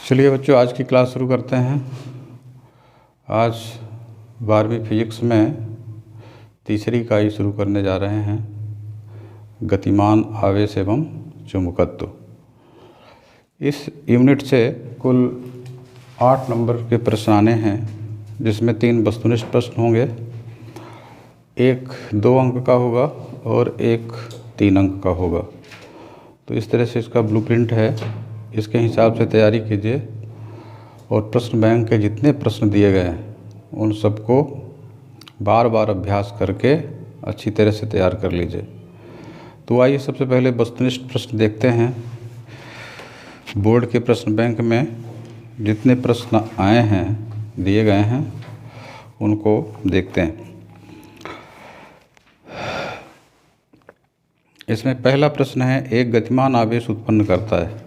चलिए बच्चों, आज की क्लास शुरू करते हैं। आज 12वीं फिजिक्स में तीसरी इकाई शुरू करने जा रहे हैं, गतिमान आवेश एवं चुंबकत्व। इस यूनिट से कुल 8 नंबर के प्रश्न आने हैं, जिसमें 3 वस्तुनिष्ठ प्रश्न होंगे, एक 2 अंक का होगा और एक 3 अंक का होगा। तो इस तरह से इसका ब्लूप्रिंट है, इसके हिसाब से तैयारी कीजिए और प्रश्न बैंक के जितने प्रश्न दिए गए हैं उन सबको बार बार अभ्यास करके अच्छी तरह से तैयार कर लीजिए। तो आइए सबसे पहले वस्तुनिष्ठ प्रश्न देखते हैं। बोर्ड के प्रश्न बैंक में जितने प्रश्न आए हैं, दिए गए हैं, उनको देखते हैं। इसमें पहला प्रश्न है, एक गतिमान आवेश उत्पन्न करता है।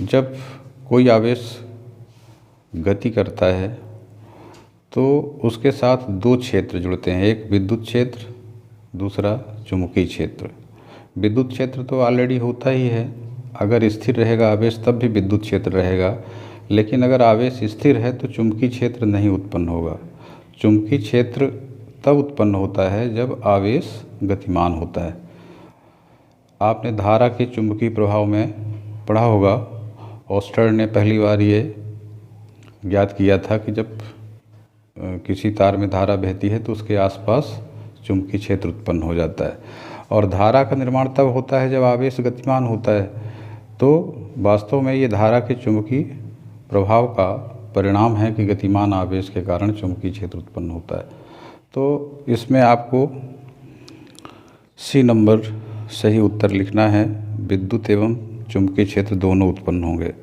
जब कोई आवेश गति करता है तो उसके साथ 2 क्षेत्र जुड़ते हैं, एक विद्युत क्षेत्र, दूसरा चुंबकीय क्षेत्र। विद्युत क्षेत्र तो ऑलरेडी होता ही है, अगर स्थिर रहेगा आवेश तब भी विद्युत क्षेत्र रहेगा, लेकिन अगर आवेश स्थिर है तो चुंबकीय क्षेत्र नहीं उत्पन्न होगा। चुंबकीय क्षेत्र तब उत्पन्न होता है जब आवेश गतिमान होता है। आपने धारा के चुंबकीय प्रभाव में पढ़ा होगा, ऑस्टर ने पहली बार ये ज्ञात किया था कि जब किसी तार में धारा बहती है तो उसके आसपास चुंबकीय क्षेत्र उत्पन्न हो जाता है। और धारा का निर्माण तब होता है जब आवेश गतिमान होता है। तो वास्तव में ये धारा के चुंबकीय प्रभाव का परिणाम है कि गतिमान आवेश के कारण चुंबकीय क्षेत्र उत्पन्न होता है। तो इसमें आपको सी नंबर सही उत्तर लिखना है, विद्युत एवं चुंबकीय क्षेत्र दोनों उत्पन्न होंगे।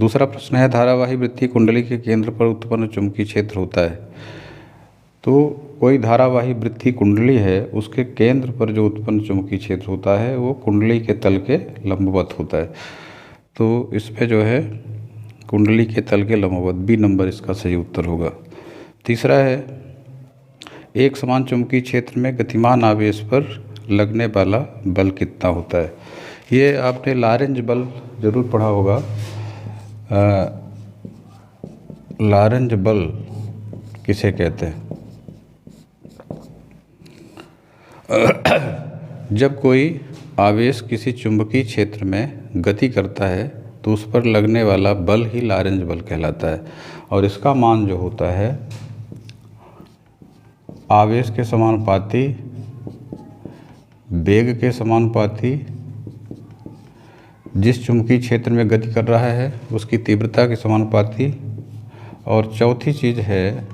दूसरा प्रश्न है, धारावाही वृत्तीय कुंडली के केंद्र पर उत्पन्न चुंबकीय क्षेत्र होता है। तो कोई धारावाही वृत्तीय कुंडली है, उसके केंद्र पर जो उत्पन्न चुंबकीय क्षेत्र होता है वो कुंडली के तल के लंबवत होता है। तो इसमें जो है कुंडली के तल के लंबवत, बी नंबर इसका सही उत्तर होगा। तीसरा है, एक समान चुंबकीय क्षेत्र में गतिमान आवेश पर लगने वाला बल कितना होता है। ये आपने लॉरेंज बल जरूर पढ़ा होगा। लॉरेंज बल किसे कहते हैं? जब कोई आवेश किसी चुंबकीय क्षेत्र में गति करता है तो उस पर लगने वाला बल ही लॉरेंज बल कहलाता है। और इसका मान जो होता है आवेश के समानुपाती, वेग के समानुपाती, जिस चुंबकीय क्षेत्र में गति कर रहा है उसकी तीव्रता के समानुपाती, और चौथी चीज़ है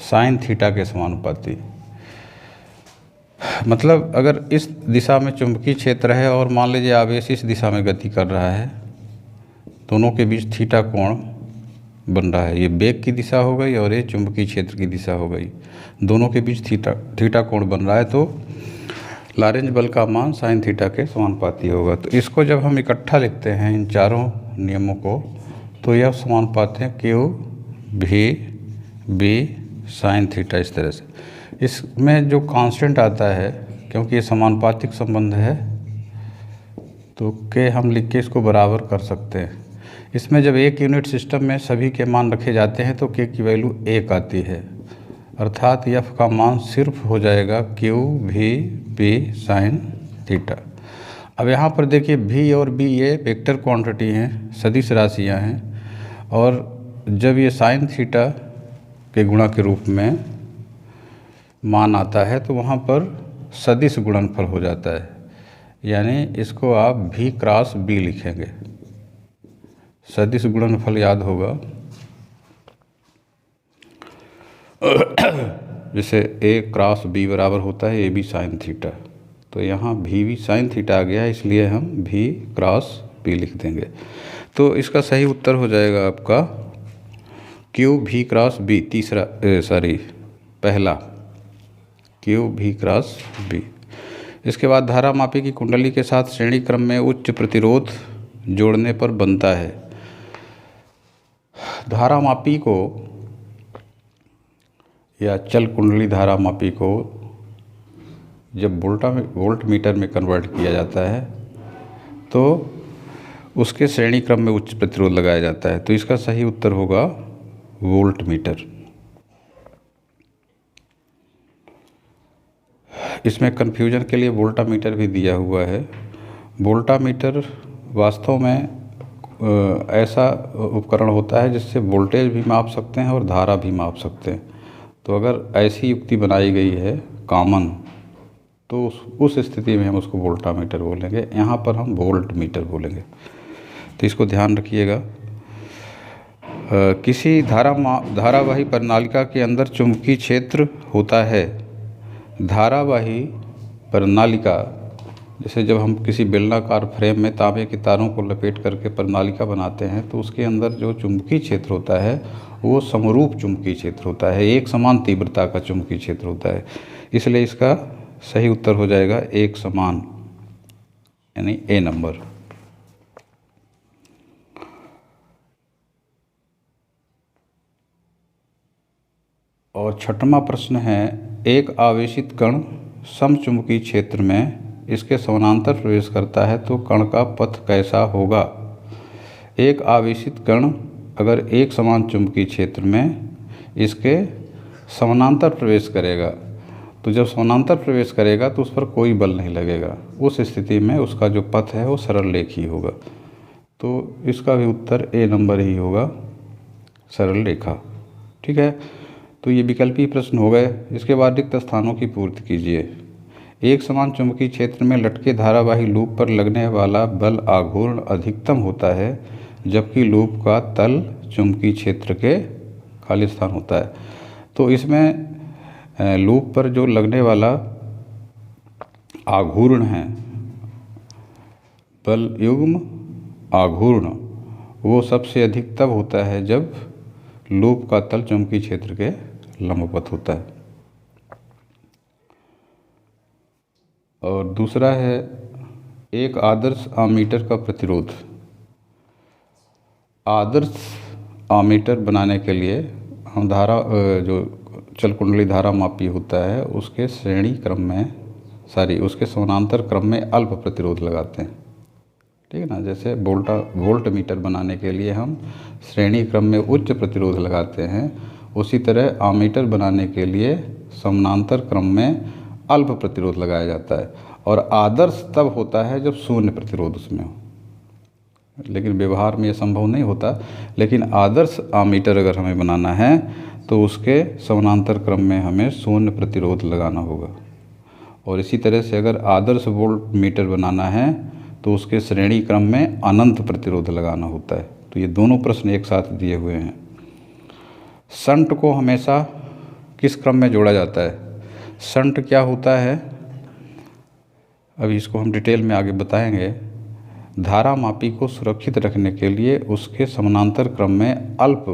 साइन थीटा के समानुपाती। मतलब अगर इस दिशा में चुंबकीय क्षेत्र है और मान लीजिए आवेश इस दिशा में गति कर रहा है, दोनों के बीच थीटा कोण बन रहा है। ये वेग की दिशा हो गई और ये चुंबकीय क्षेत्र की दिशा हो गई, दोनों के बीच थीटा कोण बन रहा है, तो लॉरेंज बल का मान साइन थीटा के समानुपाती होगा। तो इसको जब हम इकट्ठा लिखते हैं इन चारों नियमों को, तो यह समानुपात है Q V B sine theta. इस तरह से इसमें जो कांस्टेंट आता है, क्योंकि ये समानुपातिक संबंध है, तो के हम लिख के इसको बराबर कर सकते हैं। इसमें जब एक यूनिट सिस्टम में सभी के मान रखे जाते हैं तो के की वैल्यू 1 आती है, अर्थात एफ का मान सिर्फ हो जाएगा Q V B sine theta. अब यहाँ पर देखिए V और B ये वेक्टर क्वांटिटी हैं, सदिश राशियाँ हैं, और जब ये साइन थीटा के गुणा के रूप में मान आता है तो वहाँ पर सदिश गुणनफल हो जाता है, यानी इसको आप V क्रॉस B लिखेंगे। सदिश गुणनफल याद होगा, जैसे A क्रॉस B बराबर होता है AB साइन थीटा। तो यहाँ VB साइन थीटा आ गया, इसलिए हम V क्रॉस B लिख देंगे। तो इसका सही उत्तर हो जाएगा आपका Q V क्रॉस B, पहला Q V क्रॉस B। इसके बाद धारामापी की कुंडली के साथ श्रेणी क्रम में उच्च प्रतिरोध जोड़ने पर बनता है। धारामापी को या चल कुंडली धारामापी को जब वोल्ट मीटर में कन्वर्ट किया जाता है तो उसके श्रेणी क्रम में उच्च प्रतिरोध लगाया जाता है। तो इसका सही उत्तर होगा वोल्ट मीटर। इसमें कन्फ्यूजन के लिए वोल्टामीटर भी दिया हुआ है। वोल्टामीटर वास्तव में ऐसा उपकरण होता है जिससे वोल्टेज भी माप सकते हैं और धारा भी माप सकते हैं। तो अगर ऐसी युक्ति बनाई गई है कॉमन, तो उस स्थिति में हम उसको वोल्टामीटर बोलेंगे। यहाँ पर हम वोल्ट मीटर बोलेंगे। तो इसको ध्यान रखिएगा। किसी धारावाही प्रणालिका के अंदर चुंबकीय क्षेत्र होता है। धारावाही प्रणालिका, जैसे जब हम किसी बेलनाकार फ्रेम में तांबे के तारों को लपेट करके प्रणालिका बनाते हैं, तो उसके अंदर जो चुंबकीय क्षेत्र होता है वो समरूप चुंबकीय क्षेत्र होता है, एक समान तीव्रता का चुंबकीय क्षेत्र होता है। इसलिए इसका सही उत्तर हो जाएगा एक समान, यानी ए नंबर। और छठवां प्रश्न है, एक आवेशित कण समचुंबकीय क्षेत्र में इसके समानांतर प्रवेश करता है तो कण का पथ कैसा होगा। एक आवेशित कण अगर एक समान चुंबकीय क्षेत्र में इसके समानांतर प्रवेश करेगा, तो जब समानांतर प्रवेश करेगा तो उस पर कोई बल नहीं लगेगा। उस स्थिति में उसका जो पथ है वो सरल रेखीय होगा। तो इसका भी उत्तर ए नंबर ही होगा, सरल रेखा। ठीक है, तो ये विकल्पीय प्रश्न हो गए। इसके बाद रिक्त स्थानों की पूर्ति कीजिए। एक समान चुंबकीय क्षेत्र में लटके धारावाही लूप पर लगने वाला बल आघूर्ण अधिकतम होता है, जबकि लूप का तल चुंबकीय क्षेत्र के खाली स्थान होता है। तो इसमें लूप पर जो लगने वाला आघूर्ण है, बल युग्म आघूर्ण, वो सबसे अधिक तब होता है जब लूप का तल चुंबकीय क्षेत्र के लंबवत होता है। और दूसरा है, एक आदर्श आमीटर का प्रतिरोध। आदर्श आमीटर बनाने के लिए हम जो चल कुंडली धारा मापी होता है उसके श्रेणी क्रम में उसके समानांतर क्रम में अल्प प्रतिरोध लगाते हैं। ठीक है ना, जैसे वोल्ट मीटर बनाने के लिए हम श्रेणी क्रम में उच्च प्रतिरोध लगाते हैं, उसी तरह आमीटर बनाने के लिए समानांतर क्रम में अल्प प्रतिरोध लगाया जाता है। और आदर्श तब होता है जब शून्य प्रतिरोध उसमें हो, लेकिन व्यवहार में ये संभव नहीं होता। लेकिन आदर्श आमीटर अगर हमें बनाना है तो उसके समानांतर क्रम में हमें शून्य प्रतिरोध लगाना होगा। और इसी तरह से अगर आदर्श वोल्ट मीटर बनाना है तो उसके श्रेणी क्रम में अनंत प्रतिरोध लगाना होता है। तो ये दोनों प्रश्न एक साथ दिए हुए हैं। शंट को हमेशा किस क्रम में जोड़ा जाता है। शंट क्या होता है, अभी इसको हम डिटेल में आगे बताएंगे। धारा मापी को सुरक्षित रखने के लिए उसके समानांतर क्रम में अल्प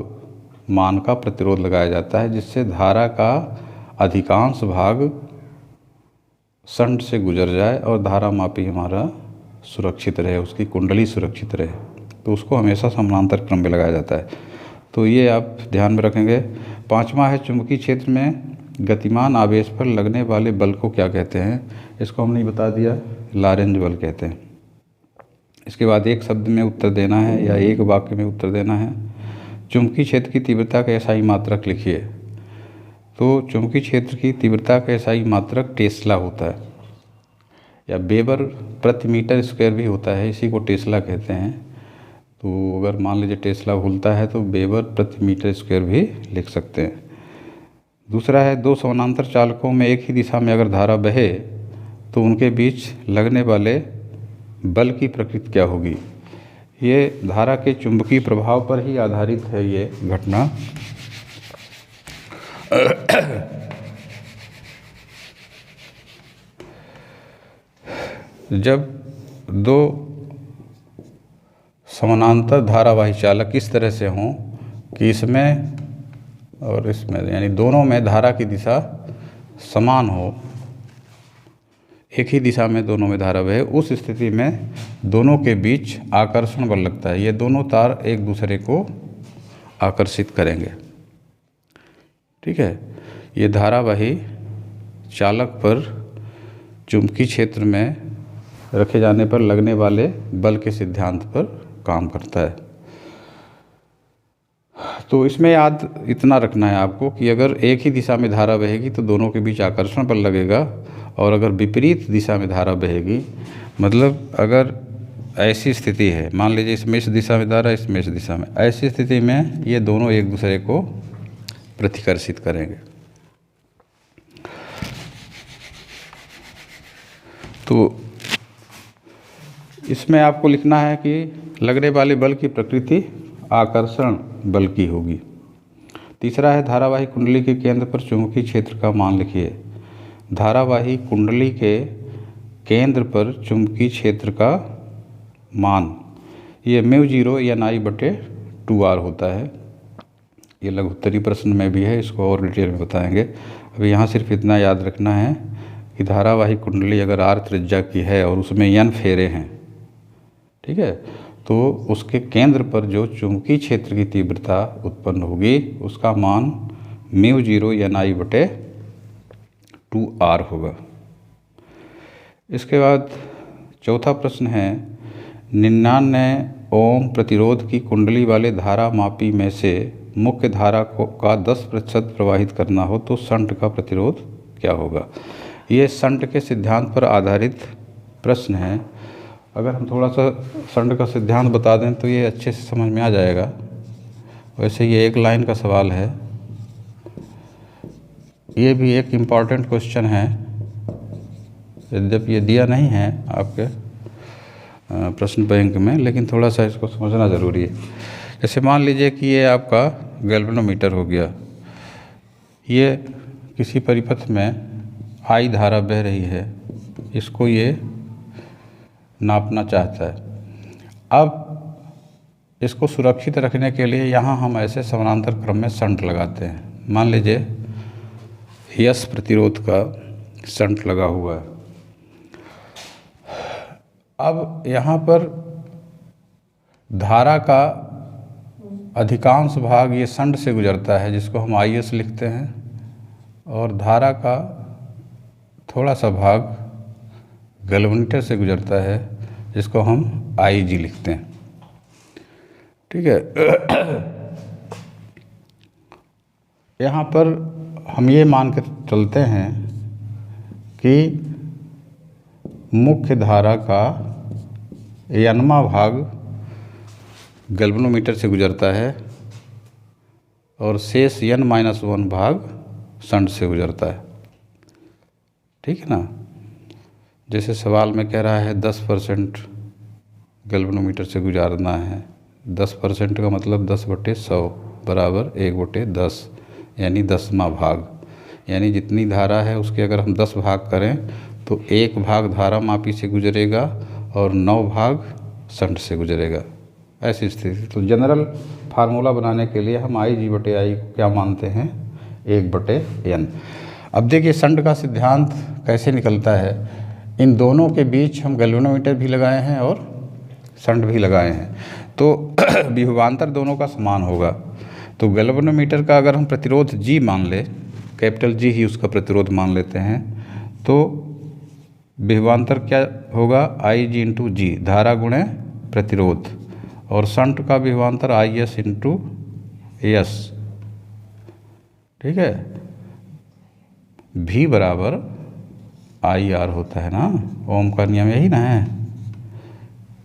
मान का प्रतिरोध लगाया जाता है, जिससे धारा का अधिकांश भाग शंट से गुजर जाए और धारा मापी हमारा सुरक्षित रहे, उसकी कुंडली सुरक्षित रहे। तो उसको हमेशा समानांतर क्रम में लगाया जाता है। तो ये आप ध्यान में रखेंगे। पांचवा है, चुंबकीय क्षेत्र में गतिमान आवेश पर लगने वाले बल को क्या कहते हैं। इसको हमने बता दिया, लॉरेंज बल कहते हैं। इसके बाद एक शब्द में उत्तर देना है या एक वाक्य में उत्तर देना है। चुंबकीय क्षेत्र की तीव्रता का एसआई मात्रक लिखिए। तो चुंबकीय क्षेत्र की तीव्रता का एसआई मात्रक टेस्ला होता है, या वेबर प्रति मीटर स्क्वायर भी होता है, इसी को टेस्ला कहते हैं। तो अगर मान लीजिए टेस्ला भूलता है तो वेबर प्रति मीटर स्क्वायर भी लिख सकते हैं। दूसरा है, दो समानांतर चालकों में एक ही दिशा में अगर धारा बहे तो उनके बीच लगने वाले बल की प्रकृति क्या होगी। ये धारा के चुंबकीय प्रभाव पर ही आधारित है ये घटना। जब दो समानांतर धारावाही चालक इस तरह से हों कि इसमें और इसमें, यानी दोनों में धारा की दिशा समान हो, एक ही दिशा में दोनों में धारा बहे, उस स्थिति में दोनों के बीच आकर्षण बल लगता है। ये दोनों तार एक दूसरे को आकर्षित करेंगे। ठीक है, ये धारावाही चालक पर चुंबकीय क्षेत्र में रखे जाने पर लगने वाले बल के सिद्धांत पर काम करता है। तो इसमें याद इतना रखना है आपको कि अगर एक ही दिशा में धारा बहेगी तो दोनों के बीच आकर्षण बल लगेगा, और अगर विपरीत दिशा में धारा बहेगी, मतलब अगर ऐसी स्थिति है, मान लीजिए इसमें इस दिशा में धारा, इसमें इस दिशा में, ऐसी स्थिति में ये दोनों एक दूसरे को प्रतिकर्षित करेंगे। तो इसमें आपको लिखना है कि लगने वाले बल की प्रकृति आकर्षण बल की होगी। तीसरा है धारावाही कुंडली के केंद्र पर चुंबकीय क्षेत्र का मान लिखिए। धारावाही कुंडली के केंद्र पर चुंबकीय क्षेत्र का मान, ये μ0 या Ni/2r होता है। ये लघुत्तरी प्रश्न में भी है, इसको और डिटेल में बताएंगे। अभी यहाँ सिर्फ इतना याद रखना है कि धारावाही कुंडली अगर r त्रिज्या की है और उसमें n फेरे हैं, ठीक है, तो उसके केंद्र पर जो चुंबकीय क्षेत्र की तीव्रता उत्पन्न होगी उसका मान μ0 या Ni/2r होगा। इसके बाद चौथा प्रश्न है 99 ओम प्रतिरोध की कुंडली वाले धारा मापी में से मुख्य धारा का 10% प्रवाहित करना हो तो शंट का प्रतिरोध क्या होगा। ये शंट के सिद्धांत पर आधारित प्रश्न है। अगर हम थोड़ा सा शंट का सिद्धांत बता दें तो ये अच्छे से समझ में आ जाएगा। वैसे ये एक लाइन का सवाल है, ये भी एक इम्पॉर्टेंट क्वेश्चन है, यद्यपि ये दिया नहीं है आपके प्रश्न बैंक में, लेकिन थोड़ा सा इसको समझना ज़रूरी है। जैसे मान लीजिए कि ये आपका गैल्वेनोमीटर हो गया, ये किसी परिपथ में I धारा बह रही है, इसको ये नापना चाहता है। अब इसको सुरक्षित रखने के लिए यहाँ हम ऐसे समानांतर क्रम में शंट लगाते हैं। मान लीजिए यस प्रतिरोध का शंट लगा हुआ है। अब यहाँ पर धारा का अधिकांश भाग ये शंट से गुजरता है, जिसको हम IS लिखते हैं, और धारा का थोड़ा सा भाग गैल्वेनोमीटर से गुजरता है, जिसको हम IG लिखते हैं। ठीक है। यहाँ पर हम ये मान के चलते हैं कि मुख्य धारा का n भाग गैल्वेनोमीटर से गुजरता है और शेष n-1 भाग शंट से गुजरता है। ठीक है ना। जैसे सवाल में कह रहा है 10% गैल्वेनोमीटर से गुजारना है। 10% का मतलब 10/100 बराबर 1/10, यानी 10वां भाग। यानी जितनी धारा है उसके अगर हम 10 भाग करें तो 1 भाग धारा मापी से गुजरेगा और 9 भाग शंट से गुजरेगा। ऐसी स्थिति तो जनरल फार्मूला बनाने के लिए हम IG/I को क्या मानते हैं, 1/n। अब देखिए शंट का सिद्धांत कैसे निकलता है। इन दोनों के बीच हम गैल्वेनोमीटर भी लगाए हैं और शंट भी लगाए हैं, तो विभवांतर दोनों का समान होगा। तो गैल्वेनोमीटर का अगर हम प्रतिरोध G मान ले, कैपिटल G ही उसका प्रतिरोध मान लेते हैं, तो विभवांतर क्या होगा, IG/G, धारा गुणे प्रतिरोध, और शंट का विभवांतर IS/S। ठीक है। V बराबर IR होता है ना, ओम का नियम यही ना है,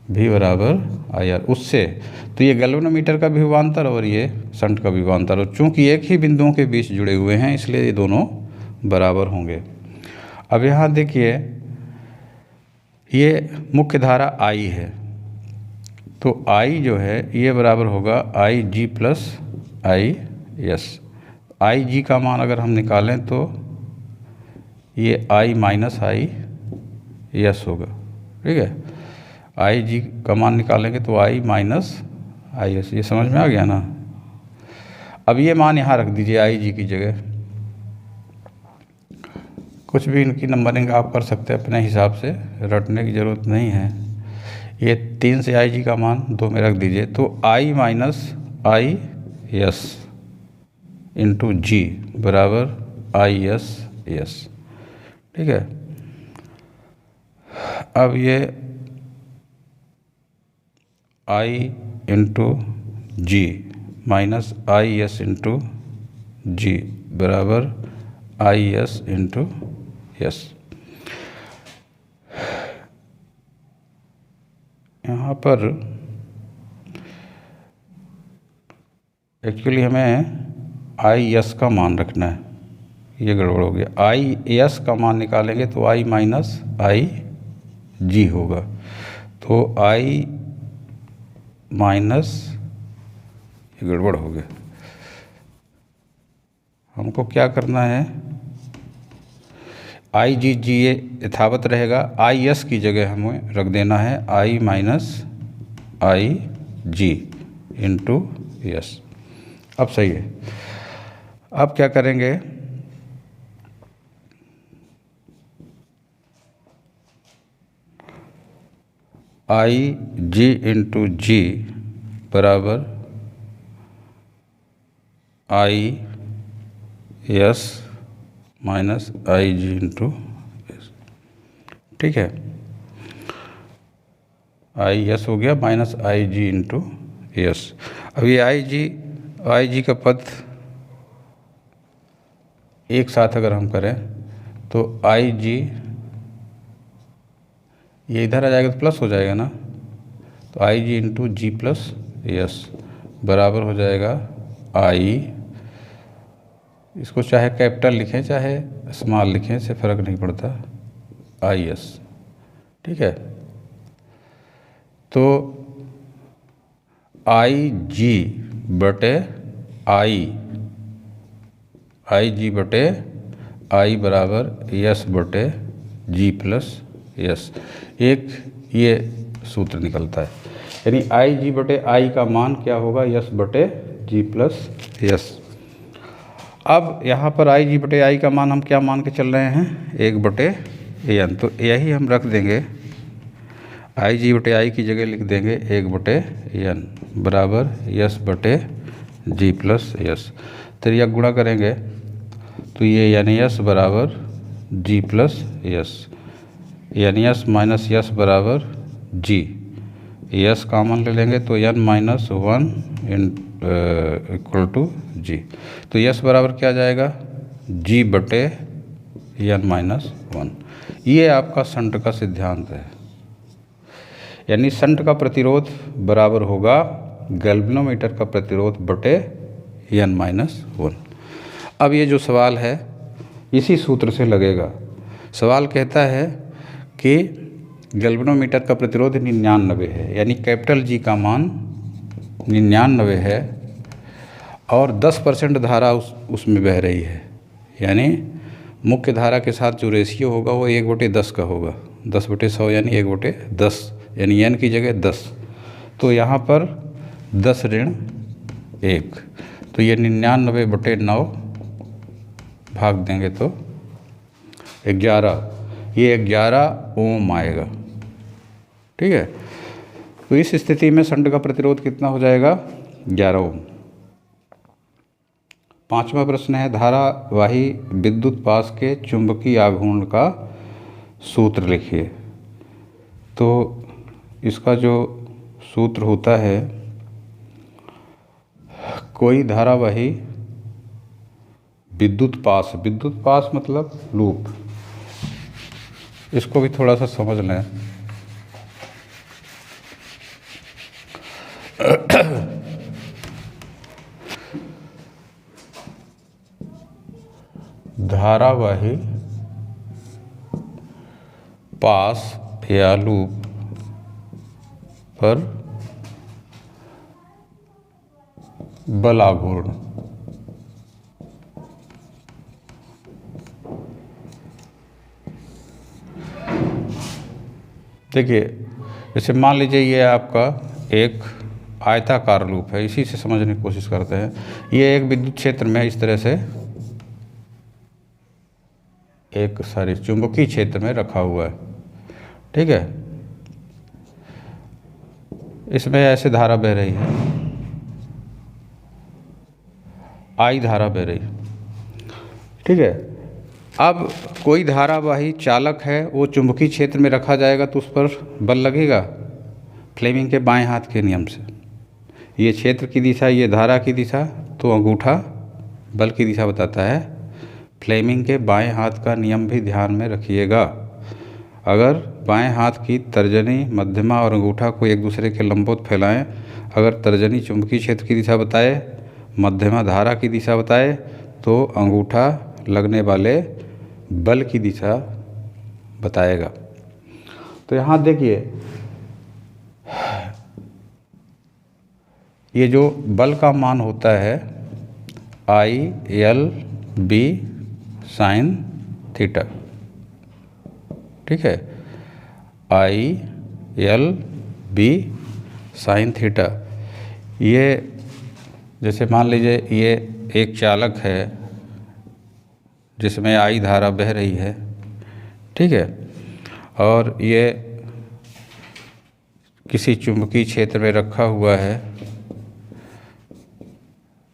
V बराबर IR। उससे तो ये गैल्वेनोमीटर का विभवांतर और ये शंट का विभवांतर, और चूंकि एक ही बिंदुओं के बीच जुड़े हुए हैं इसलिए ये दोनों बराबर होंगे। अब यहाँ देखिए ये मुख्य धारा I है, तो I जो है ये बराबर होगा IG+IS। IG का मान अगर हम निकालें तो ये I-IS होगा। ठीक है। IG का मान निकालेंगे तो I-IS, ये समझ में आ गया ना। अब ये मान यहाँ रख दीजिए IG की जगह। कुछ भी इनकी नंबरिंग आप कर सकते हैं अपने हिसाब से, रटने की ज़रूरत नहीं है। ये 3 से IG का मान 2 में रख दीजिए, तो I-IS इंटू G बराबर IS। ठीक है। अब ये I into G minus I S into G बराबर आई एस इंटू एस। यहाँ पर एक्चुअली हमें आई एस का मान रखना है, ये गड़बड़ हो गया। आई एस का मान निकालेंगे तो आई माइनस आई जी होगा, तो आई माइनस, ये गड़बड़ हो गया। हमको क्या करना है, आई जी जी ये यथावत रहेगा, आई एस की जगह हमें रख देना है आई minus I G into S. अब सही है। अब क्या करेंगे, आई जी इंटू जी बराबर I S minus I G into S. ठीक है, आई एस हो गया minus I G into S. अब ये आई जी का पद एक साथ अगर हम करें तो आई जी ये इधर आ जाएगा तो प्लस हो जाएगा ना, तो आई जी इंटू जी प्लस एस बराबर हो जाएगा आई, इसको चाहे कैपिटल लिखें चाहे स्मॉल लिखें, इससे फ़र्क नहीं पड़ता, आई एस। ठीक है, तो आई जी बटे आई जी बटे आई बराबर एस बटे जी प्लस एस। एक ये सूत्र निकलता है, यानी आई जी बटे आई का मान क्या होगा, एस बटे जी प्लस एस। अब यहाँ पर आई जी बटे आई का मान हम क्या मान के चल रहे हैं, एक बटे एन, तो यही हम रख देंगे, आई जी बटे आई की जगह लिख देंगे एक बटे एन बराबर एस बटे जी प्लस एस। तो यह गुणा करेंगे तो ये यानी एस बराबर जी प्लस एस, यानी एस माइनस एस बराबर जी, एस कॉमन ले लेंगे तो N minus one equal to G, तो एस बराबर क्या आ जाएगा, जी बटे एन माइनस वन। ये आपका शंट का सिद्धांत है, यानी शंट का प्रतिरोध बराबर होगा गैल्वेनोमीटर का प्रतिरोध बटे एन माइनस वन। अब ये जो सवाल है इसी सूत्र से लगेगा। सवाल कहता है कि गैल्वेनोमीटर का प्रतिरोध 99 है, यानी कैपिटल जी का मान 99 है और 10% धारा उसमें बह रही है, यानी मुख्य धारा के साथ जो रेशियो होगा वो 1/10 का होगा, 10/100 यानी 1/10, यानी एन की जगह 10, तो यहाँ पर 10 ऋण 1, तो ये 99/9 भाग देंगे तो 11, ये 11 ओम आएगा। ठीक है, तो इस स्थिति में शंट का प्रतिरोध कितना हो जाएगा, 11 ओम। पांचवा प्रश्न है, धारावाही विद्युत पाश के चुंबकीय आघूर्ण का सूत्र लिखिए। तो इसका जो सूत्र होता है, कोई धारावाही विद्युत पाश मतलब लूप, इसको भी थोड़ा सा समझ लें। धारावाही पाश या लूप पर बल आघूर्ण, देखिए जैसे मान लीजिए ये आपका एक आयताकार लूप है, इसी से समझने की कोशिश करते हैं। ये एक विद्युत क्षेत्र में इस तरह से एक चुंबकीय क्षेत्र में रखा हुआ है। ठीक है, इसमें ऐसे धारा बह रही है, आई धारा बह रही है। ठीक है, अब कोई धारावाही चालक है, वो चुंबकीय क्षेत्र में रखा जाएगा तो उस पर बल लगेगा, फ्लेमिंग के बाएं हाथ के नियम से। ये क्षेत्र की दिशा, ये धारा की दिशा, तो अंगूठा बल की दिशा बताता है। फ्लेमिंग के बाएं हाथ का नियम भी ध्यान में रखिएगा। अगर बाएं हाथ की तर्जनी, मध्यमा और अंगूठा को एक दूसरे के लंबवत फैलाएं, अगर तर्जनी चुंबकीय क्षेत्र की दिशा बताए, मध्यमा धारा की दिशा बताए, तो अंगूठा लगने वाले बल की दिशा बताएगा। तो यहाँ देखिए, ये जो बल का मान होता है ILB साइन थीटा, ठीक है, ILB साइन थीटा। ये जैसे मान लीजिए ये एक चालक है जिसमें I धारा बह रही है, ठीक है, और ये किसी चुंबकीय क्षेत्र में रखा हुआ है,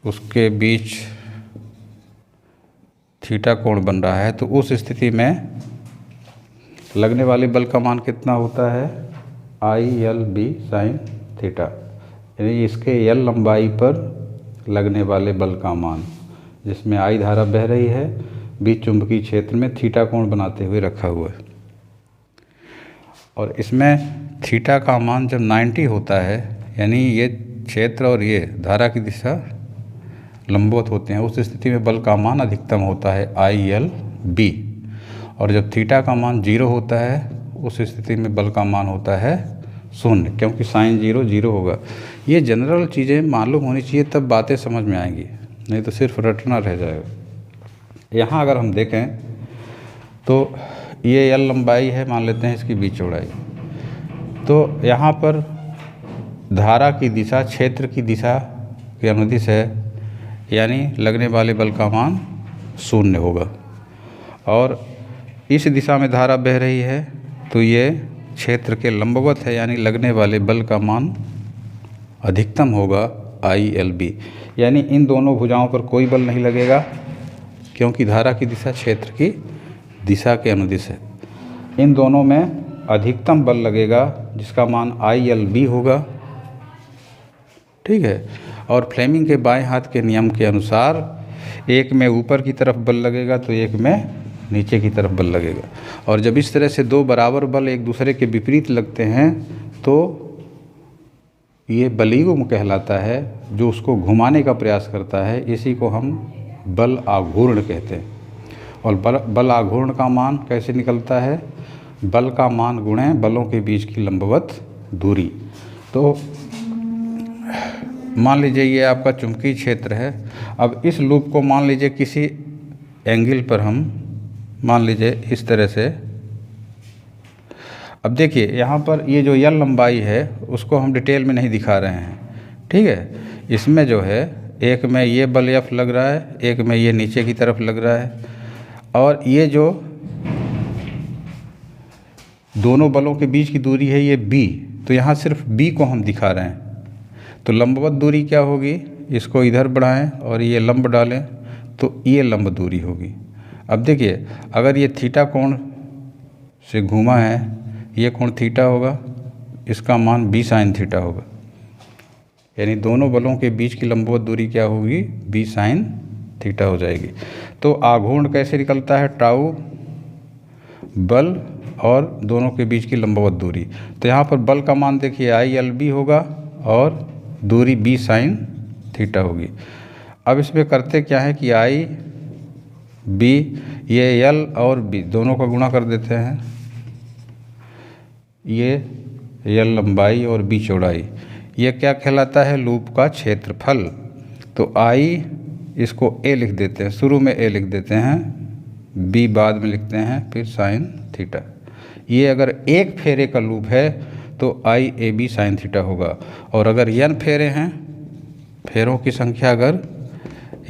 उसके बीच थीटा कोण बन रहा है। तो उस स्थिति में लगने वाले बल का मान कितना होता है ILB साइन थीटा, यानी इसके L लंबाई पर लगने वाले बल का मान, जिसमें I धारा बह रही है, बीच चुंबकीय क्षेत्र में थीटा कोण बनाते हुए रखा हुआ है। और इसमें थीटा का मान जब 90 होता है, यानी ये क्षेत्र और ये धारा की दिशा लंबवत होते हैं, उस स्थिति में बल का मान अधिकतम होता है ILB। और जब थीटा का मान 0 होता है, उस स्थिति में बल का मान होता है 0, क्योंकि साइन 0 0 होगा। ये जनरल चीज़ें मालूम होनी चाहिए, तब बातें समझ में आएंगी, नहीं तो सिर्फ रटना रह जाएगा। यहाँ अगर हम देखें तो ये L लंबाई है, मान लेते हैं इसकी B चौड़ाई। तो यहाँ पर धारा की दिशा क्षेत्र की दिशा के अनुदिश है, यानी लगने वाले बल का मान 0 होगा। और इस दिशा में धारा बह रही है, तो ये क्षेत्र के लंबवत है, यानी लगने वाले बल का मान अधिकतम होगा ILB। यानी इन दोनों भुजाओं पर कोई बल नहीं लगेगा, क्योंकि धारा की दिशा क्षेत्र की दिशा के अनुदिश है। इन दोनों में अधिकतम बल लगेगा, जिसका मान ILB होगा, ठीक है। और फ्लेमिंग के बाएं हाथ के नियम के अनुसार एक में ऊपर की तरफ बल लगेगा, तो एक में नीचे की तरफ बल लगेगा। और जब इस तरह से दो बराबर बल एक दूसरे के विपरीत लगते हैं, तो ये बलीगुम कहलाता है, जो उसको घुमाने का प्रयास करता है। इसी को हम बल आघूर्ण कहते हैं। और बल आघूर्ण का मान कैसे निकलता है? बल का मान गुणे बलों के बीच की लंबवत दूरी। तो मान लीजिए ये आपका चुंबकीय क्षेत्र है। अब इस लूप को मान लीजिए किसी एंगल पर हम मान लीजिए इस तरह से। अब देखिए यहाँ पर ये जो यल लंबाई है उसको हम डिटेल में नहीं दिखा रहे हैं, ठीक है। इसमें जो है एक में ये बल एफ लग रहा है, एक में ये नीचे की तरफ लग रहा है, और ये जो दोनों बलों के बीच की दूरी है ये बी। तो यहाँ सिर्फ बी को हम दिखा रहे हैं। तो लंबवत दूरी क्या होगी? इसको इधर बढ़ाएं और ये लंब डालें तो ये लंब दूरी होगी। अब देखिए अगर ये थीटा कोण से घूमा है, ये कोण थीटा होगा, इसका मान बी साइन थीटा होगा। यानी दोनों बलों के बीच की लंबवत दूरी क्या होगी? बी साइन थीटा हो जाएगी। तो आघूर्ण कैसे निकलता है? टाउ बल और दोनों के बीच की लंबवत दूरी। तो यहाँ पर बल का मान देखिए ILB होगा और दूरी बी साइन थीटा होगी। अब इसमें करते क्या है कि IB ये L और B दोनों का गुणा कर देते हैं। ये L लंबाई और B चौड़ाई, ये क्या कहलाता है? लूप का क्षेत्रफल। तो I इसको A लिख देते हैं, शुरू में A लिख देते हैं, B बाद में लिखते हैं, फिर साइन थीटा। ये अगर एक फेरे का लूप है तो IAB साइन थीटा होगा। और अगर n फेरे हैं, फेरों की संख्या अगर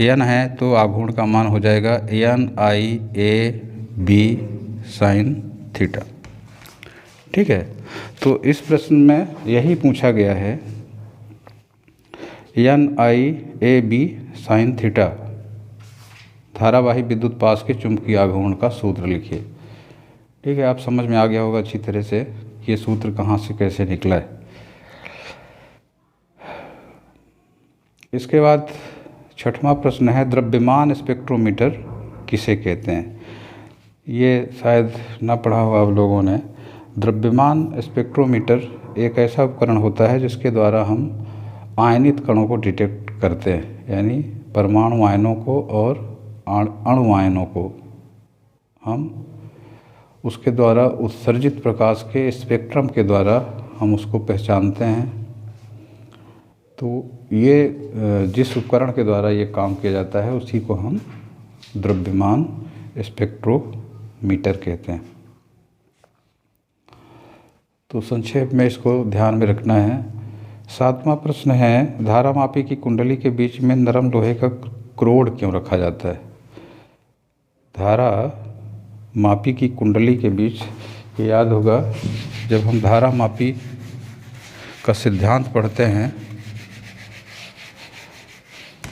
n है तो आघूर्ण का मान हो जाएगा NIAB साइन थीटा, ठीक है। तो इस प्रश्न में यही पूछा गया है, NIAB साइन थीटा धारावाही विद्युत पाश के चुंबकीय आघूर्ण का सूत्र लिखिए। ठीक है, आप समझ में आ गया होगा अच्छी तरह से ये सूत्र कहाँ से कैसे निकला है। इसके बाद छठवां प्रश्न है, द्रव्यमान स्पेक्ट्रोमीटर किसे कहते हैं? ये शायद ना पढ़ा हो आप लोगों ने। द्रव्यमान स्पेक्ट्रोमीटर एक ऐसा उपकरण होता है जिसके द्वारा हम आयनित कणों को डिटेक्ट करते हैं, यानी परमाणु आयनों को और अणु आयनों को हम उसके द्वारा उत्सर्जित प्रकाश के स्पेक्ट्रम के द्वारा हम उसको पहचानते हैं। तो ये जिस उपकरण के द्वारा ये काम किया जाता है उसी को हम द्रव्यमान स्पेक्ट्रोमीटर कहते हैं। तो संक्षेप में इसको ध्यान में रखना है। सातवां प्रश्न है, धारामापी की कुंडली के बीच में नरम लोहे का क्रोड क्यों रखा जाता है? धारा मापी की कुंडली के बीच, ये याद होगा जब हम धारा मापी का सिद्धांत पढ़ते हैं,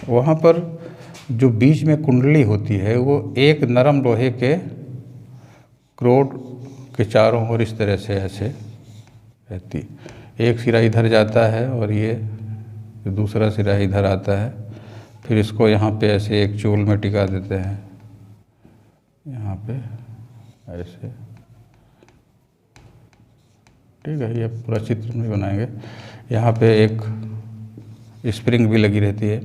वहाँ पर जो बीच में कुंडली होती है वो एक नरम लोहे के क्रोड के चारों ओर इस तरह से ऐसे रहती। एक सिरा इधर जाता है और ये दूसरा सिरा इधर आता है, फिर इसको यहाँ पे ऐसे एक चूल में टिका देते हैं, यहाँ पे ऐसे, ठीक है। ये पूरा चित्र में बनाएंगे। यहाँ पे एक स्प्रिंग भी लगी रहती है,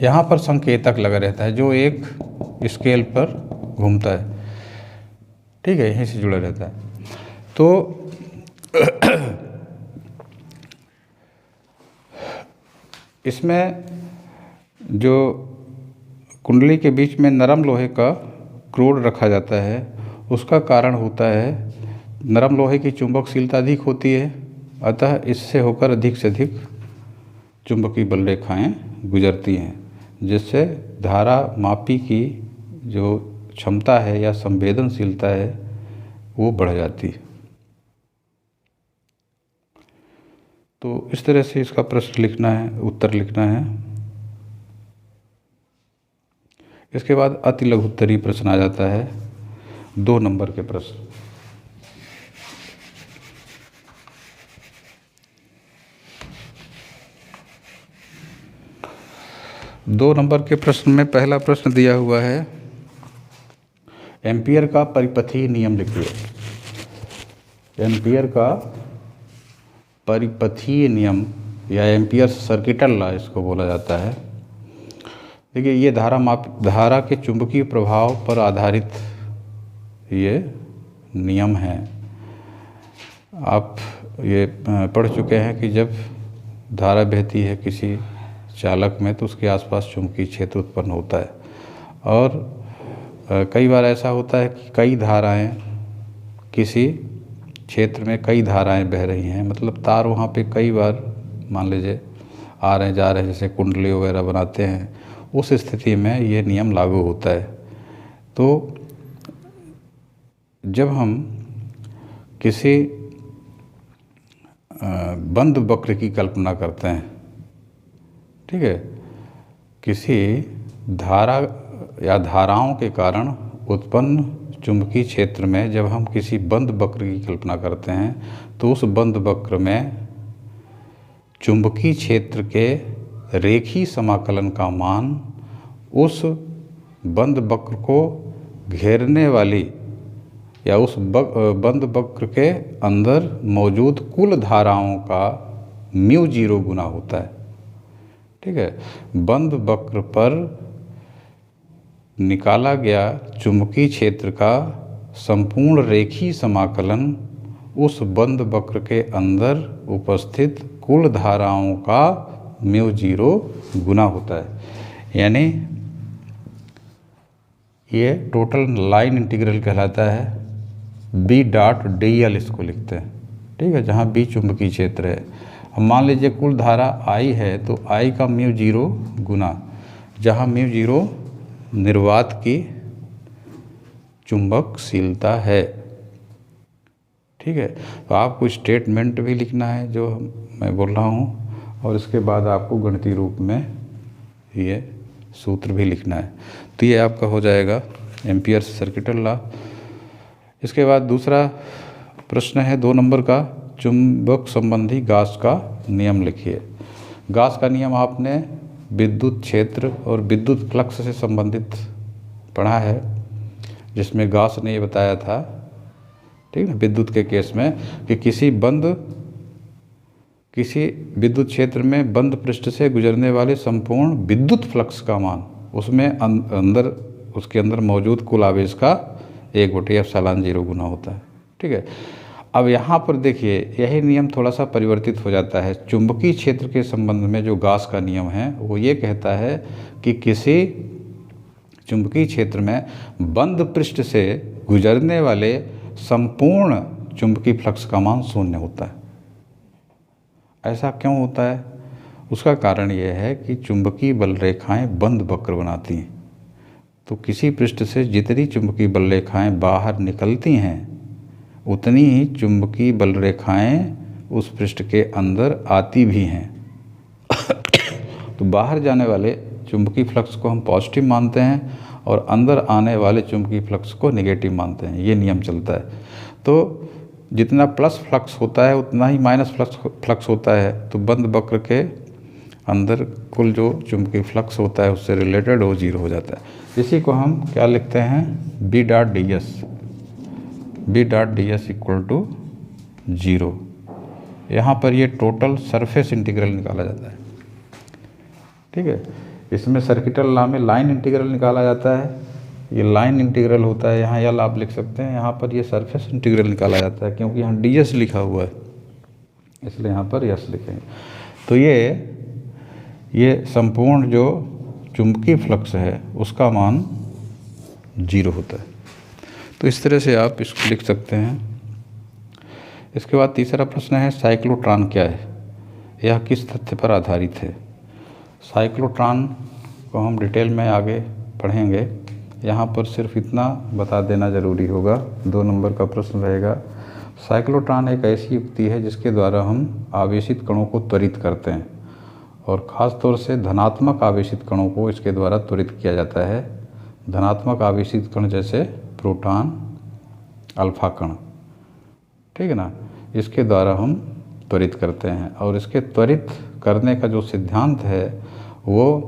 यहाँ पर संकेतक लगा रहता है जो एक स्केल पर घूमता है, ठीक है, यहीं से जुड़ा रहता है। तो इसमें जो कुंडली के बीच में नरम लोहे का क्रोड रखा जाता है उसका कारण होता है नरम लोहे की चुंबकशीलता अधिक होती है, अतः इससे होकर अधिक से अधिक चुंबकीय बल रेखाएं गुजरती हैं, जिससे धारा मापी की जो क्षमता है या संवेदनशीलता है वो बढ़ जाती है। तो इस तरह से इसका प्रश्न लिखना है, उत्तर लिखना है। इसके बाद अति लघु उत्तरीय प्रश्न आ जाता है, 2 नंबर के प्रश्न। दो नंबर के प्रश्न में पहला प्रश्न दिया हुआ है, एम्पियर का परिपथीय नियम लिखिए। एम्पियर का परिपथीय नियम या एम्पियर सर्किटल लॉ इसको बोला जाता है। देखिए, ये धारा के चुंबकीय प्रभाव पर आधारित ये नियम है। आप ये पढ़ चुके हैं कि जब धारा बहती है किसी चालक में तो उसके आसपास चुंबकीय क्षेत्र उत्पन्न होता है, और कई बार ऐसा होता है कि कई धाराएं किसी क्षेत्र में कई धाराएं बह रही हैं, मतलब तार वहाँ पे कई बार मान लीजिए आ रहे जा रहे, जैसे कुंडली वगैरह बनाते हैं, उस स्थिति में ये नियम लागू होता है। तो जब हम किसी बंद वक्र की कल्पना करते हैं, ठीक है, किसी धारा या धाराओं के कारण उत्पन्न चुंबकीय क्षेत्र में जब हम किसी बंद वक्र की कल्पना करते हैं तो उस बंद वक्र में चुंबकीय क्षेत्र के रेखीय समाकलन का मान उस बंद वक्र को घेरने वाली या उस बंद वक्र के अंदर मौजूद कुल धाराओं का μ0 गुना होता है, ठीक है। बंद वक्र पर निकाला गया चुंबकीय क्षेत्र का संपूर्ण रेखीय समाकलन उस बंद वक्र के अंदर उपस्थित कुल धाराओं का μ0 गुना होता है। यानी ये टोटल लाइन इंटीग्रल कहलाता है। B.dl इसको लिखते हैं, ठीक है, जहाँ B चुंबकीय क्षेत्र है। अब मान लीजिए कुल धारा I है तो I का μ0 गुना, जहाँ μ0 निर्वात की चुंबकशीलता है, ठीक है। तो आपको स्टेटमेंट भी लिखना है जो मैं बोल रहा हूँ, और इसके बाद आपको गणितीय रूप में ये सूत्र भी लिखना है। तो ये आपका हो जाएगा एम्पियर सर्किटल लॉ। इसके बाद दूसरा प्रश्न है 2 नंबर का, चुंबक संबंधी गाउस का नियम लिखिए। गाउस का नियम आपने विद्युत क्षेत्र और विद्युत फ्लक्स से संबंधित पढ़ा है, जिसमें गॉस ने ये बताया था, ठीक है, विद्युत के केस में कि किसी विद्युत क्षेत्र में बंद पृष्ठ से गुजरने वाले संपूर्ण विद्युत फ्लक्स का मान उसमें उसके अंदर मौजूद कुल आवेश का 1/ε0 गुना होता है। ठीक है, अब यहाँ पर देखिए यही नियम थोड़ा सा परिवर्तित हो जाता है। चुंबकीय क्षेत्र के संबंध में जो गॉस का नियम है वो ये कहता है कि किसी चुंबकीय क्षेत्र में बंद पृष्ठ से गुजरने वाले संपूर्ण चुंबकीय फ्लक्स का मान 0 होता है। ऐसा क्यों होता है? उसका कारण यह है कि चुंबकीय बल रेखाएं बंद वक्र बनाती हैं, तो किसी पृष्ठ से जितनी चुंबकीय बल रेखाएं बाहर निकलती हैं उतनी ही चुंबकीय बल रेखाएं उस पृष्ठ के अंदर आती भी हैं। तो बाहर जाने वाले चुंबकीय फ्लक्स को हम पॉजिटिव मानते हैं और अंदर आने वाले चुंबकीय फ्लक्स को नेगेटिव मानते हैं। ये नियम चलता है। तो जितना प्लस फ्लक्स होता है उतना ही माइनस फ्लक्स होता है। तो बंद वक्र के अंदर कुल जो चुंबकीय फ्लक्स होता है उससे रिलेटेड वो 0 हो जाता है। इसी को हम क्या लिखते हैं, B dot D S equal to 0। यहाँ पर ये टोटल सरफेस इंटीग्रल निकाला जाता है। ठीक है, इसमें सर्किटल लॉ में लाइन इंटीग्रल निकाला जाता है। ये लाइन इंटीग्रल होता है, यहाँ यल आप लिख सकते हैं। यहाँ पर ये सरफेस इंटीग्रल निकाला जाता है क्योंकि यहाँ ds लिखा हुआ है, इसलिए यहाँ पर s लिखेंगे। तो ये संपूर्ण जो चुंबकीय फ्लक्स है उसका मान 0 होता है। तो इस तरह से आप इसको लिख सकते हैं। इसके बाद तीसरा प्रश्न है, साइक्लोट्रॉन क्या है, यह किस तथ्य पर आधारित है। साइक्लोट्रॉन को हम डिटेल में आगे पढ़ेंगे। यहाँ पर सिर्फ इतना बता देना ज़रूरी होगा, 2 नंबर का प्रश्न रहेगा। साइक्लोट्रॉन एक ऐसी युक्ति है जिसके द्वारा हम आवेशित कणों को त्वरित करते हैं और ख़ास तौर से धनात्मक आवेशित कणों को इसके द्वारा त्वरित किया जाता है। धनात्मक आवेशित कण जैसे प्रोटॉन, अल्फा कण, ठीक है ना, इसके द्वारा हम त्वरित करते हैं। और इसके त्वरित करने का जो सिद्धांत है वो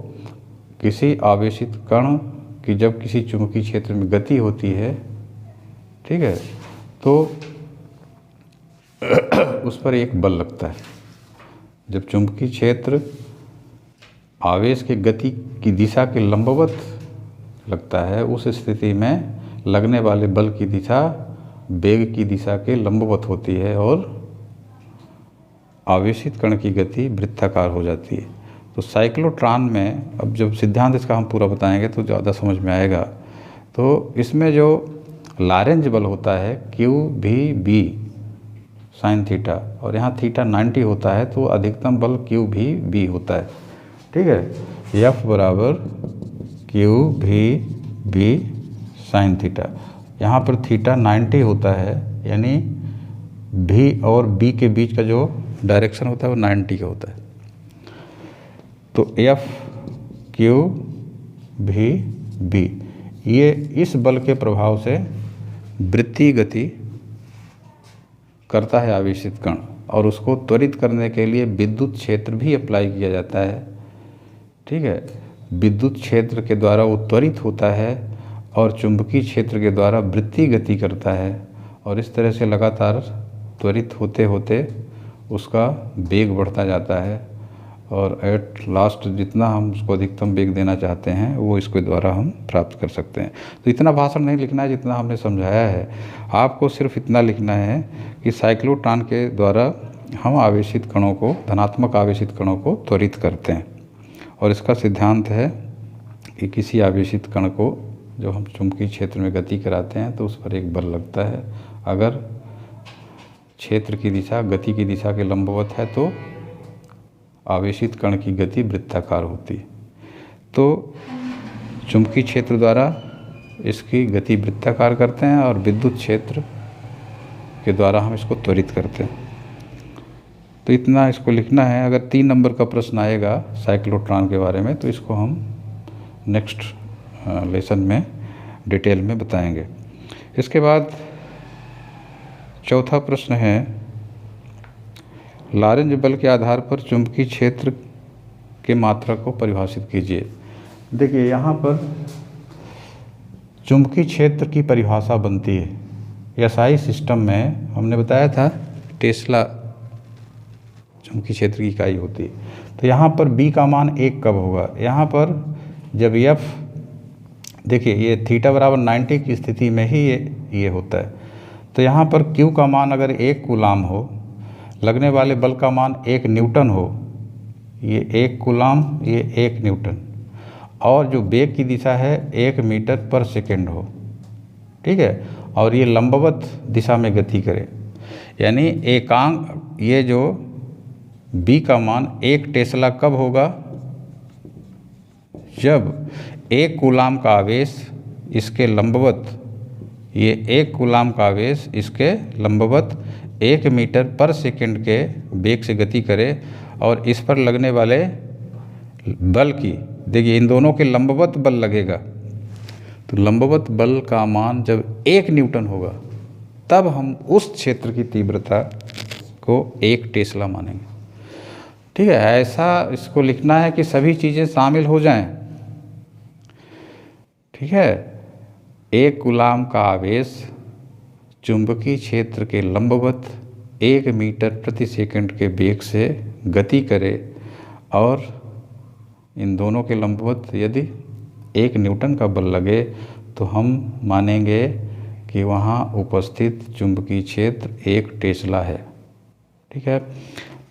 किसी आवेशित कण की जब किसी चुंबकीय क्षेत्र में गति होती है, ठीक है, तो उस पर एक बल लगता है। जब चुंबकीय क्षेत्र आवेश की गति की दिशा के लंबवत लगता है, उस स्थिति में लगने वाले बल की दिशा वेग की दिशा के लंबवत होती है और आवेशित कण की गति वृत्ताकार हो जाती है। तो साइक्लोट्रॉन में अब जब सिद्धांत इसका हम पूरा बताएंगे तो ज़्यादा समझ में आएगा। तो इसमें जो लॉरेंज बल होता है QV साइन थीटा, और यहाँ थीटा 90 होता है, तो अधिकतम बल QV होता है। ठीक है, F बराबर QV साइन थीटा। यहाँ पर थीटा 90 होता है, यानी V और B के बीच का जो डायरेक्शन होता है वो 90 का होता है। तो F QV ये इस बल के प्रभाव से वृत्तीय गति करता है आवेशित कण, और उसको त्वरित करने के लिए विद्युत क्षेत्र भी अप्लाई किया जाता है। ठीक है, विद्युत क्षेत्र के द्वारा वो त्वरित होता है और चुंबकीय क्षेत्र के द्वारा वृत्तीय गति करता है, और इस तरह से लगातार त्वरित होते होते उसका वेग बढ़ता जाता है, और एट लास्ट जितना हम उसको अधिकतम वेग देना चाहते हैं वो इसके द्वारा हम प्राप्त कर सकते हैं। तो इतना भाषण नहीं लिखना है जितना हमने समझाया है, आपको सिर्फ इतना लिखना है कि साइक्लोट्रॉन के द्वारा हम आवेशित कणों को, धनात्मक आवेशित कणों को त्वरित करते हैं, और इसका सिद्धांत है कि किसी आवेशित कण को जो हम चुंबकीय क्षेत्र में गति कराते हैं तो उस पर एक बल लगता है। अगर क्षेत्र की दिशा गति की दिशा के लंबवत है तो आवेशित कण की गति वृत्ताकार होती है। तो चुंबकीय क्षेत्र द्वारा इसकी गति वृत्ताकार करते हैं और विद्युत क्षेत्र के द्वारा हम इसको त्वरित करते हैं। तो इतना इसको लिखना है। अगर 3 नंबर का प्रश्न आएगा साइक्लोट्रॉन के बारे में तो इसको हम नेक्स्ट लेसन में डिटेल में बताएंगे। इसके बाद चौथा प्रश्न है, लॉरेंज बल के आधार पर चुंबकीय क्षेत्र के मात्रक को परिभाषित कीजिए। देखिए यहाँ पर चुंबकीय क्षेत्र की परिभाषा बनती है। एसआई सिस्टम में हमने बताया था टेस्ला चुंबकीय क्षेत्र की इकाई होती है। तो यहाँ पर बी का मान 1 कब होगा? यहाँ पर जब एफ, देखिए ये थीटा बराबर 90 की स्थिति में ही ये होता है। तो यहाँ पर क्यू का मान अगर 1 कूलाम हो, लगने वाले बल का मान 1 न्यूटन हो, ये 1 कूलाम, ये 1 न्यूटन, और जो वेग की दिशा है 1 मीटर पर सेकेंड हो, ठीक है, और ये लंबवत दिशा में गति करे, यानी एकांक ये जो बी का मान 1 टेस्ला कब होगा? जब 1 कूलाम का आवेश इसके लंबवत, ये 1 कूलाम का आवेश इसके लंबवत 1 मीटर पर सेकेंड के वेग से गति करे और इस पर लगने वाले बल की, देखिए इन दोनों के लंबवत बल लगेगा, तो लंबवत बल का मान जब 1 न्यूटन होगा तब हम उस क्षेत्र की तीव्रता को 1 टेस्ला मानेंगे। ठीक है, ऐसा इसको लिखना है कि सभी चीज़ें शामिल हो जाएं। ठीक है, 1 कूलाम का आवेश चुंबकीय क्षेत्र के लंबवत 1 मीटर प्रति सेकंड के वेग से गति करे और इन दोनों के लंबवत यदि 1 न्यूटन का बल लगे तो हम मानेंगे कि वहाँ उपस्थित चुंबकीय क्षेत्र 1 टेस्ला है। ठीक है,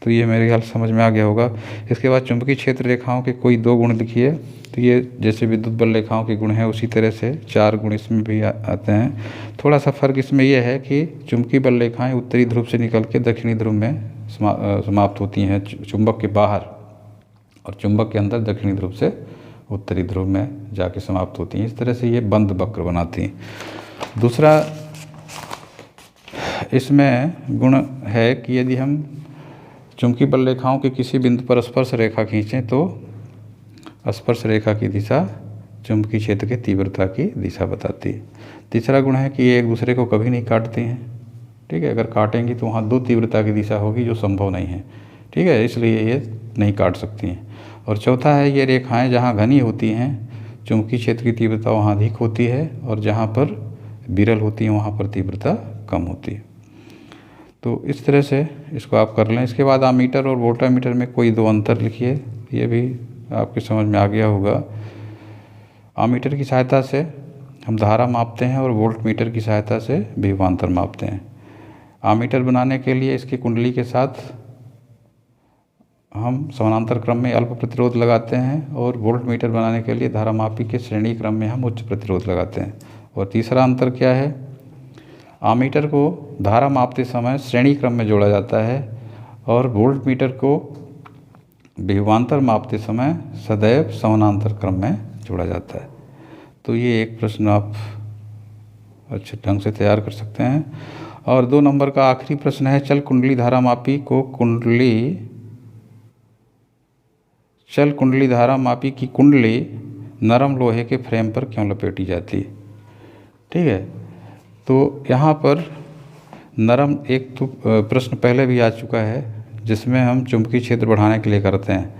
तो ये मेरे ख्याल समझ में आ गया होगा। इसके बाद चुंबकीय क्षेत्र रेखाओं के कोई 2 गुण लिखिए। तो ये जैसे विद्युत बल रेखाओं के गुण हैं उसी तरह से 4 गुण इसमें भी आते हैं। थोड़ा सा फर्क इसमें यह है कि चुंबकीय बल रेखाएं उत्तरी ध्रुव से निकल के दक्षिणी ध्रुव में समाप्त होती हैं चुंबक के बाहर, और चुंबक के अंदर दक्षिणी ध्रुव से उत्तरी ध्रुव में जाके समाप्त होती हैं। इस तरह से ये बंद वक्र बनाती हैं। दूसरा इसमें गुण है कि यदि हम चुंबकीय बल रेखाओं के किसी बिंदु पर स्पर्श रेखा खींचें तो स्पर्श रेखा की दिशा चुंबकीय क्षेत्र के तीव्रता की दिशा बताती है। तीसरा गुण है कि ये एक दूसरे को कभी नहीं काटती हैं। ठीक है, अगर काटेंगी तो वहाँ 2 तीव्रता की दिशा होगी जो संभव नहीं है। ठीक है, इसलिए ये नहीं काट सकती हैं। और चौथा है ये रेखाएं जहाँ घनी होती हैं चुंबकीय क्षेत्र की तीव्रता वहाँ अधिक होती है, और जहाँ पर विरल होती हैं वहाँ पर तीव्रता कम होती है। तो इस तरह से इसको आप कर लें। इसके बाद आमीटर और वोल्टामीटर में कोई 2 अंतर लिखिए, ये भी आपकी समझ में आ गया होगा। आमीटर की सहायता से हम धारा मापते हैं और वोल्टमीटर की सहायता से विभवांतर मापते हैं। आमीटर बनाने के लिए इसकी कुंडली के साथ हम समानांतर क्रम में अल्प प्रतिरोध लगाते हैं, और वोल्टमीटर बनाने के लिए धारा मापी के श्रेणी क्रम में हम उच्च प्रतिरोध लगाते हैं। और तीसरा अंतर क्या है? आमीटर को धारा मापते समय श्रेणी क्रम में जोड़ा जाता है और वोल्टमीटर को विभवांतर मापते समय सदैव समानांतर क्रम में जोड़ा जाता है। तो ये एक प्रश्न आप अच्छे ढंग से तैयार कर सकते हैं। और 2 नंबर का आखिरी प्रश्न है, चल कुंडली धारा मापी धारा मापी की कुंडली नरम लोहे के फ्रेम पर क्यों लपेटी जाती है? ठीक है, तो यहाँ पर नरम एक तो प्रश्न पहले भी आ चुका है जिसमें हम चुंबकीय क्षेत्र बढ़ाने के लिए करते हैं,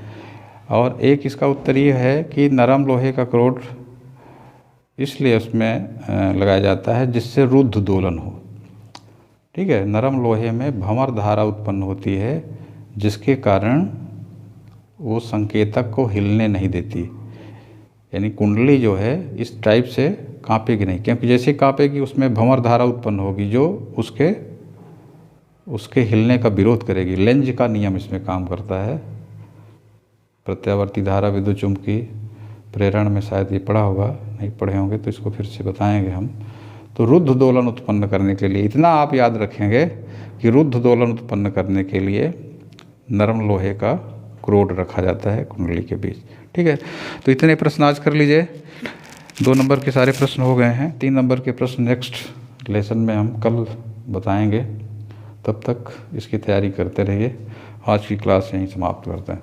और एक इसका उत्तर ये है कि नरम लोहे का क्रोड इसलिए उसमें लगाया जाता है जिससे रुद्ध दोलन हो। ठीक है, नरम लोहे में भंवर धारा उत्पन्न होती है जिसके कारण वो संकेतक को हिलने नहीं देती, यानी कुंडली जो है इस टाइप से कांपेगी नहीं, क्योंकि जैसे कांपेगी उसमें भंवर धारा उत्पन्न होगी जो उसके हिलने का विरोध करेगी। लेंज का नियम इसमें काम करता है। प्रत्यावर्ती धारा विद्युत चुंबकीय प्रेरण में शायद ये पढ़ा होगा, नहीं पढ़े होंगे तो इसको फिर से बताएंगे हम। तो रुद्ध दोलन उत्पन्न करने के लिए इतना आप याद रखेंगे कि रुद्ध दोलन उत्पन्न करने के लिए नरम लोहे का क्रोड रखा जाता है कुंडली के बीच। ठीक है, तो इतने प्रश्न आज कर लीजिए। 2 नंबर के सारे प्रश्न हो गए हैं। 3 नंबर के प्रश्न नेक्स्ट लेसन में हम कल बताएंगे। तब तक इसकी तैयारी करते रहिए। आज की क्लास यहीं समाप्त करते हैं।